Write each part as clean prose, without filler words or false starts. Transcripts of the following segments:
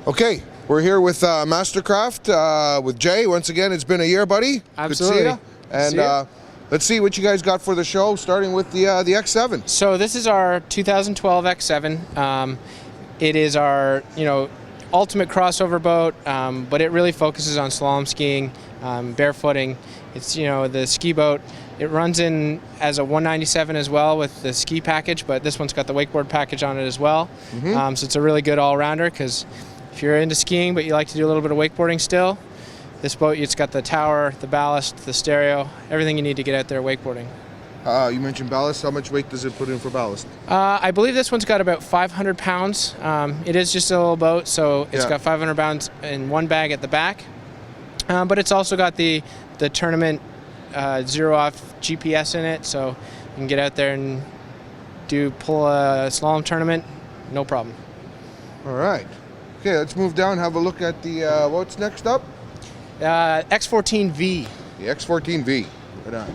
Okay, we're here with Mastercraft with Jay. Once again, it's been a year, buddy. Absolutely. Good to see you. And let's see what you guys got for the show, starting with the X7. So this is our 2012 X7. It is our ultimate crossover boat, but it really focuses on slalom skiing, barefooting. It's the ski boat. It runs in as a 197 as well with the ski package, but this one's got the wakeboard package on it as well. So it's a really good all-rounder, because if you're into skiing but you like to do a little bit of wakeboarding still, this boat, it's got the tower, the ballast, the stereo, everything you need to get out there wakeboarding. You mentioned ballast. How much weight does it put in for ballast? I believe this one's got about 500 pounds. It is just a little boat, so it's got 500 pounds in one bag at the back. But it's also got the tournament zero-off GPS in it, so you can get out there and pull a slalom tournament, no problem. All right. Okay, let's move down, have a look at the, what's next up? X14V. The X14V. Right on.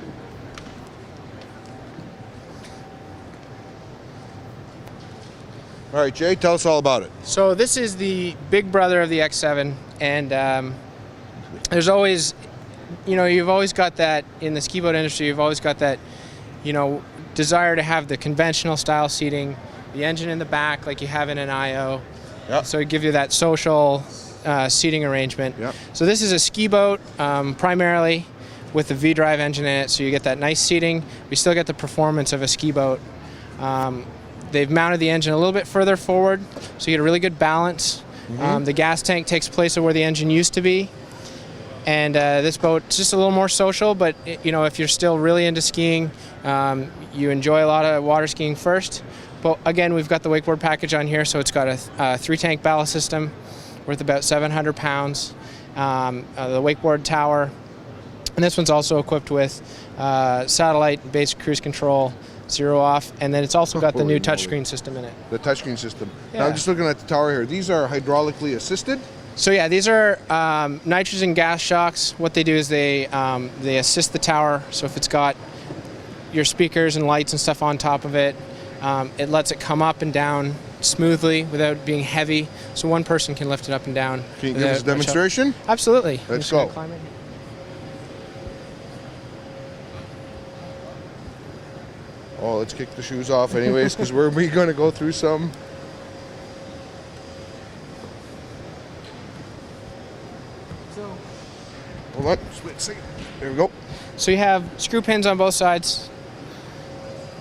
All right, Jay, tell us all about it. So this is the big brother of the X7, and there's always, you've always got that in the ski boat industry. You've always got that, desire to have the conventional style seating, the engine in the back like you have in an IO. Yep. So it gives you that social seating arrangement. Yep. So this is a ski boat primarily with the V-drive engine in it, so you get that nice seating. We still get the performance of a ski boat. They've mounted the engine a little bit further forward, so you get a really good balance. The gas tank takes place of where the engine used to be. And this boat's just a little more social, but if you're still really into skiing, you enjoy a lot of water skiing first. But again, we've got the wakeboard package on here, so it's got a 3-tank ballast system worth about 700 pounds, the wakeboard tower. And this one's also equipped with satellite-based cruise control, zero-off, and then it's also got the new touchscreen system in it. The touchscine system. Yeah. Now I'm just looking at the tower here. These are hydraulically assisted? So yeah, these are nitrogen gas shocks. What they do is they assist the tower. So if it's got your speakers and lights and stuff on top of it, it lets it come up and down smoothly without being heavy. So one person can lift it up and down. Can you give us a demonstration? Absolutely. Let's go. Climb in here. Oh, let's kick the shoes off anyways, because we're going to go through some. Hold on, just wait a second. There we go. So you have screw pins on both sides.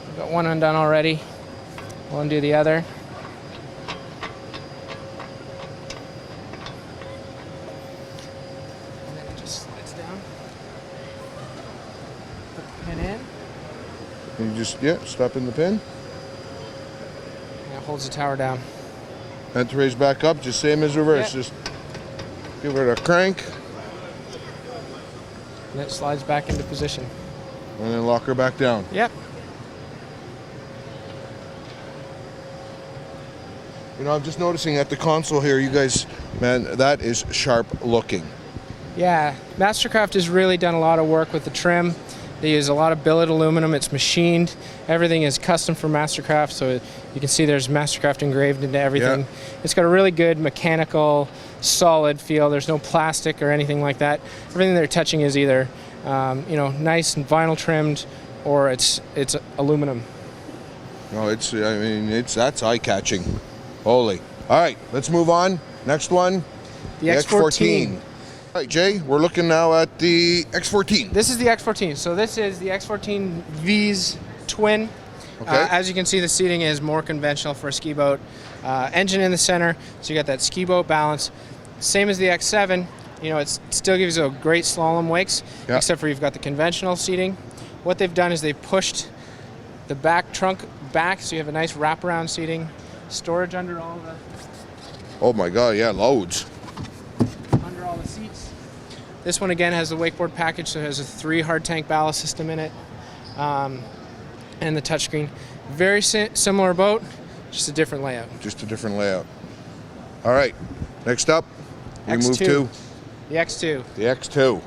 We've got one undone already. We'll undo the other. And then it just slides down. Put the pin in. And you just, step in the pin. And it holds the tower down. And to raise back up, just same as reverse. Yeah. Just give it a crank. And it slides back into position. And then lock her back down. Yep. I'm just noticing at the console here, you guys, man, that is sharp looking. Yeah, Mastercraft has really done a lot of work with the trim. They use a lot of billet aluminum. It's machined. Everything is custom for Mastercraft, so you can see there's Mastercraft engraved into everything. Yeah. It's got a really good mechanical, solid feel. There's no plastic or anything like that. Everything they're touching is either, nice and vinyl trimmed, or it's aluminum. No, that's eye-catching. Holy. All right, let's move on. Next one. The X14. All right, Jay, we're looking now at the X14. This is the X14. So this is the X14V's twin. Okay. As you can see, the seating is more conventional for a ski boat. Engine in the center, so you got that ski boat balance. Same as the X7. It still gives you a great slalom wakes, except for you've got the conventional seating. What they've done is they've pushed the back trunk back, so you have a nice wraparound seating. Storage under all the... Oh my God, yeah, loads. Under all the seats. This one again has the wakeboard package, so it has a 3 hard tank ballast system in it, and the touchscreen. Very similar boat, just a different layout. Just a different layout. All right, next up, we X2. move to the X2. the X2.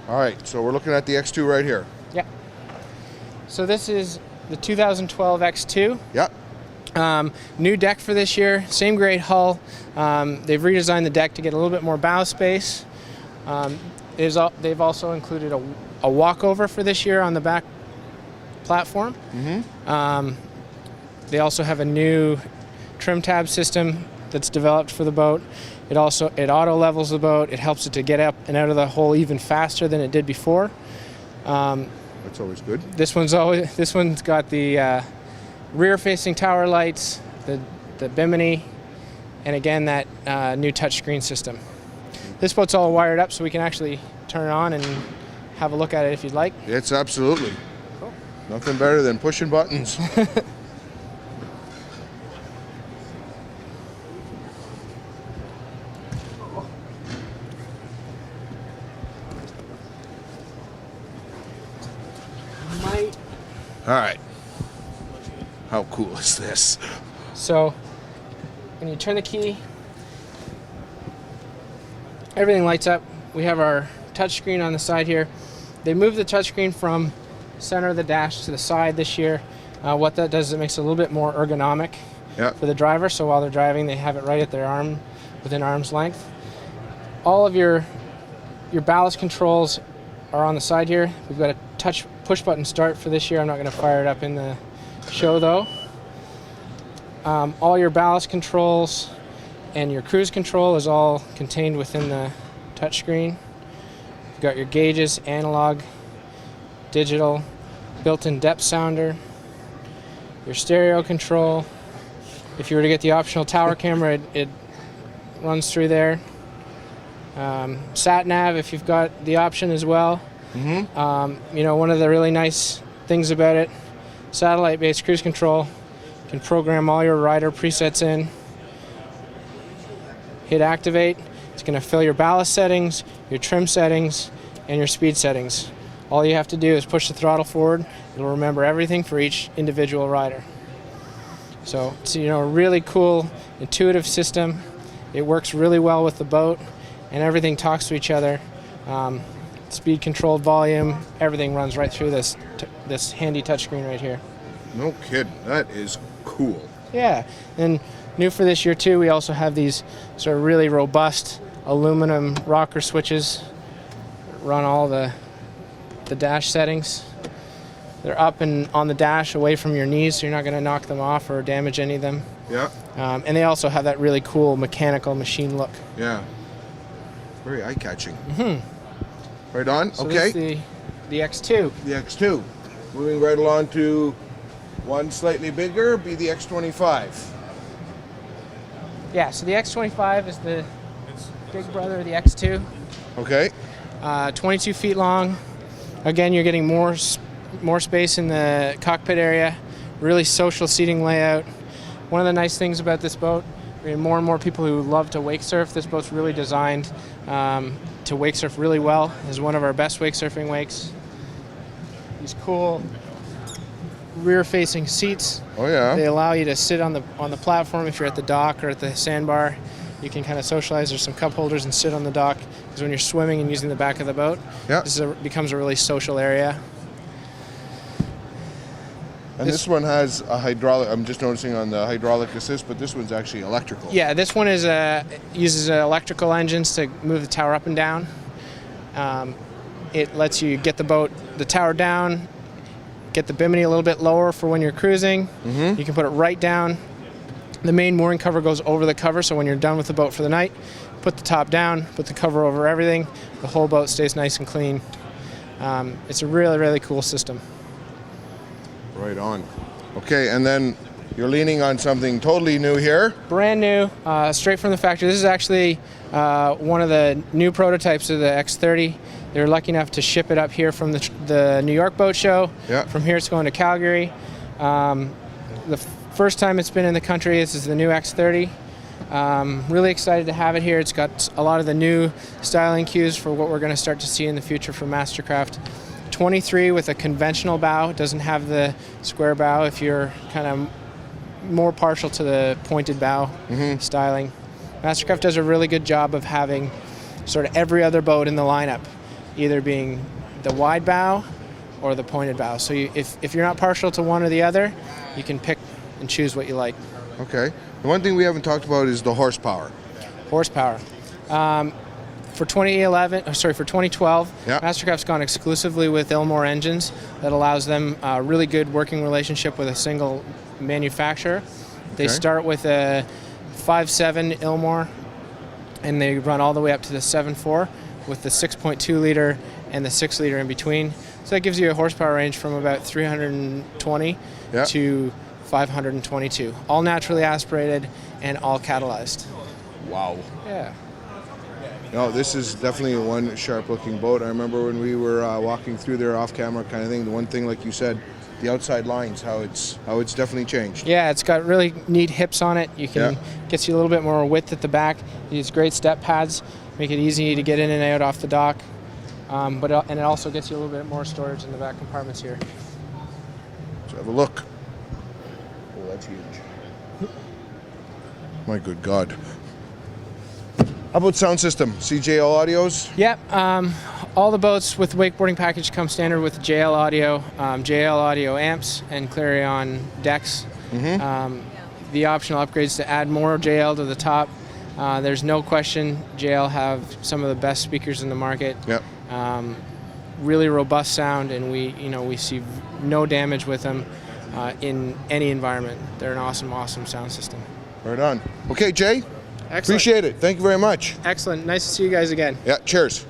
All right, so we're looking at the X2 right here. Yeah. So this is the 2012 X2. Yeah. New deck for this year, same grade hull. They've redesigned the deck to get a little bit more bow space. They've also included a walkover for this year on the back platform. They also have a new trim tab system that's developed for the boat. It auto levels the boat. It helps it to get up and out of the hole even faster than it did before. That's always good. This one's got the rear-facing tower lights, the bimini, and again that new touchscreen system. This boat's all wired up, so we can actually turn it on and have a look at it if you'd like. It's absolutely. Cool. Nothing better than pushing buttons. All right. How cool is this? So when you turn the key, everything lights up. We have our touchscreen on the side here. They moved the touchscreen from center of the dash to the side this year. What that does is it makes it a little bit more ergonomic for the driver. So while they're driving, they have it right at their arm, within arm's length. All of your ballast controls are on the side here. We've got a push button start for this year. I'm not going to fire it up in the show though. All your ballast controls and your cruise control is all contained within the touchscreen. You've got your gauges, analog, digital, built-in depth sounder, your stereo control. If you were to get the optional tower camera, it runs through there. Sat nav if you've got the option as well. One of the really nice things about it, satellite-based cruise control. You can program all your rider presets in. Hit activate. It's going to fill your ballast settings, your trim settings, and your speed settings. All you have to do is push the throttle forward. It'll remember everything for each individual rider. So it's a really cool, intuitive system. It works really well with the boat, and everything talks to each other. Speed controlled volume, everything runs right through this handy touchscreen right here. No kidding, that is cool. Yeah, and new for this year too, we also have these sort of really robust aluminum rocker switches. Run all the dash settings. They're up and on the dash away from your knees, so you're not going to knock them off or damage any of them. Yeah. And they also have that really cool mechanical machine look. Yeah. Very eye-catching. Right on. So okay. This is the X2. The X2. Moving right along to one slightly bigger, be the X25. Yeah, so the X25 is the big brother of the X2. Okay. 22 feet long. Again, you're getting more space in the cockpit area. Really social seating layout. One of the nice things about this boat, more and more people who love to wake surf. This boat's really designed to wake surf really well. It's one of our best wake surfing wakes. These cool rear-facing seats. Oh yeah. They allow you to sit on the platform if you're at the dock or at the sandbar. You can kind of socialize. There's some cup holders and sit on the dock. Because when you're swimming and using the back of the boat, this becomes a really social area. And this one has a hydraulic. I'm just noticing on the hydraulic assist, but this one's actually electrical. Yeah, this one uses electrical engines to move the tower up and down. It lets you get the tower down, get the bimini a little bit lower for when you're cruising. You can put it right down. The main mooring cover goes over the cover, so when you're done with the boat for the night, put the top down, put the cover over everything. The whole boat stays nice and clean. It's a really, really cool system. Right on. Okay, and then you're leaning on something totally new here. Brand new, straight from the factory. This is actually one of the new prototypes of the X30. They were lucky enough to ship it up here from the New York Boat Show. Yeah. From here it's going to Calgary. The first time it's been in the country, this is the new X30. Really excited to have it here. It's got a lot of the new styling cues for what we're going to start to see in the future from Mastercraft. 23 with a conventional bow. It doesn't have the square bow if you're kind of more partial to the pointed bow styling. Mastercraft does a really good job of having sort of every other boat in the lineup either being the wide bow or the pointed bow. So if you're not partial to one or the other, you can pick and choose what you like. Okay. The one thing we haven't talked about is the horsepower. Horsepower. For 2012, Yeah. Mastercraft's gone exclusively with Ilmor engines. That allows them a really good working relationship with a single manufacturer. They Okay. start with a 5.7 Ilmor, and they run all the way up to the 7.4 with the 6.2 liter and the 6 liter in between. So that gives you a horsepower range from about 320 Yeah. to 522. All naturally aspirated and all catalyzed. Wow. Yeah. No, this is definitely one sharp-looking boat. I remember when we were walking through there off-camera kind of thing. The one thing, like you said, the outside lines, how it's definitely changed. Yeah, it's got really neat hips on it. You can Yeah. gets you a little bit more width at the back. These great step pads make it easy to get in and out off the dock. And it also gets you a little bit more storage in the back compartments here. Let's have a look. Oh, that's huge. My good God. How about sound system? CJL audios? Yep. All the boats with the wakeboarding package come standard with JL audio, JL audio amps, and Clarion decks. The optional upgrades to add more JL to the top. There's no question JL have some of the best speakers in the market. Yep. Really robust sound, and we see no damage with them in any environment. They're an awesome, awesome sound system. Right on. Okay, Jay. Excellent. Appreciate it. Thank you very much. Excellent. Nice to see you guys again. Yeah, cheers.